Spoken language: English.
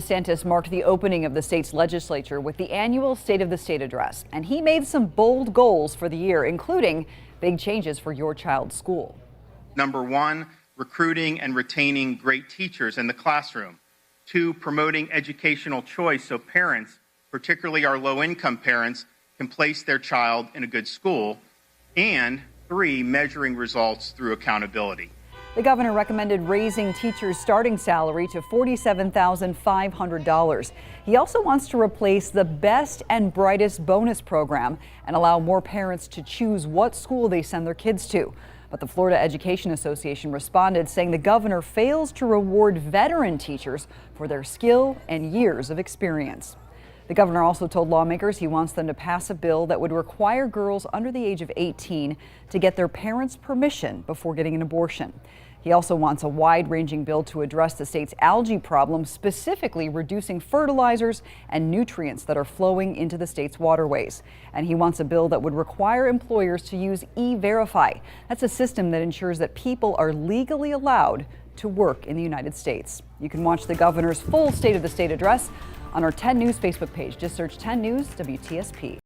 DeSantis marked the opening of the state's legislature with the annual State of the State address, and he made some bold goals for the year, including big changes for your child's school. Number one, recruiting and retaining great teachers in the classroom. Two, promoting educational choice so parents, particularly our low-income parents, can place their child in a good school. And three, measuring results through accountability. The governor recommended raising teachers' starting salary to $47,500. He also wants to replace the Best and Brightest bonus program and allow more parents to choose what school they send their kids to. But the Florida Education Association responded, saying the governor fails to reward veteran teachers for their skill and years of experience. The governor also told lawmakers he wants them to pass a bill that would require girls under the age of 18 to get their parents' permission before getting an abortion. He also wants a wide-ranging bill to address the state's algae problem, specifically reducing fertilizers and nutrients that are flowing into the state's waterways. And he wants a bill that would require employers to use E-Verify. That's a system that ensures that people are legally allowed to work in the United States. You can watch the governor's full State of the State address on our 10 News Facebook page. Just search 10 News WTSP.